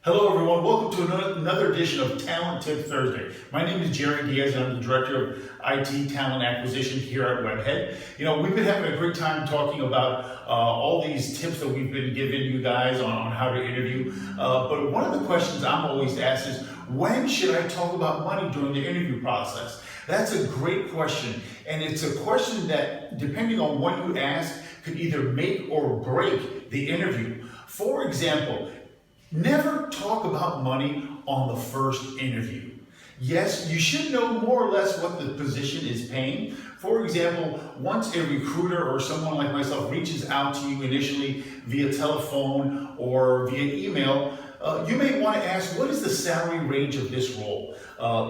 Hello everyone, welcome to another edition of Talent Tip Thursday. My name is Jerry Diaz and I'm the Director of IT Talent Acquisition here at Webhead. You know, we've been having a great time talking about all these tips that we've been giving you guys on how to interview. But one of the questions I'm always asked is, when should I talk about money during the interview process? That's a great question, and it's a question that, depending on what you ask, could either make or break the interview. For example, never talk about money on the first interview. Yes, you should know more or less what the position is paying. For example, once a recruiter or someone like myself reaches out to you initially via telephone or via email, you may want to ask, what is the salary range of this role?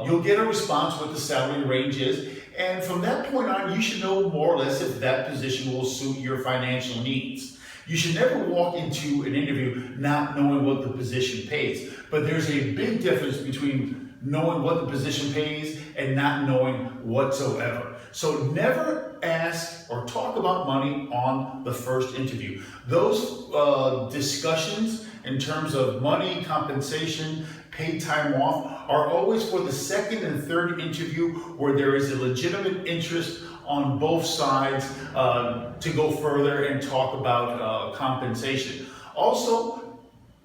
You'll get a response what the salary range is, and from that point on, you should know more or less if that position will suit your financial needs. You should never walk into an interview not knowing what the position pays. But there's a big difference between knowing what the position pays and not knowing whatsoever. So never ask or talk about money on the first interview. Those discussions in terms of money, compensation, paid time off are always for the second and third interview where there is a legitimate interest on both sides to go further and talk about compensation. Also,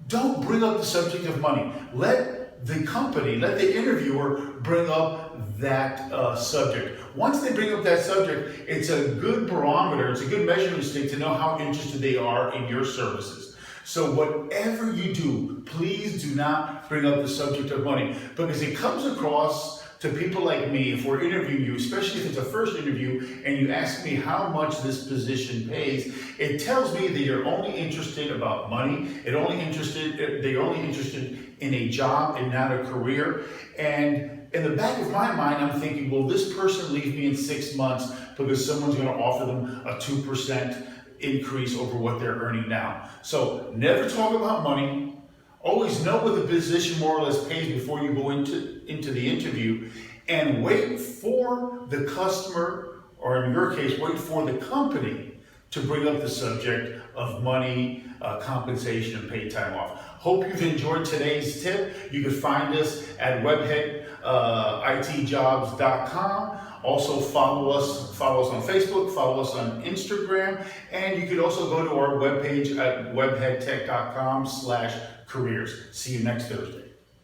don't bring up the subject of money. Let the company, let the interviewer bring up that subject. Once they bring up that subject, it's a good barometer, it's a good measuring stick to know how interested they are in your services. So whatever you do, please do not bring up the subject of money, because it comes across to people like me, if we're interviewing you, especially if it's a first interview, and you ask me how much this position pays, it tells me that you're only interested about money. They're only interested in a job and not a career. And in the back of my mind, I'm thinking, will this person leave me in 6 months because someone's going to offer them a 2% increase over what they're earning now? So never talk about money. Always know what the position more or less pays before you go into the interview, and wait for the customer, or in your case, wait for the company to bring up the subject of money, compensation, and paid time off. Hope you've enjoyed today's tip. You can find us at webheaditjobs.com. Also follow us on Facebook, follow us on Instagram, and you can also go to our webpage at webheadtech.com/careers. See you next Thursday.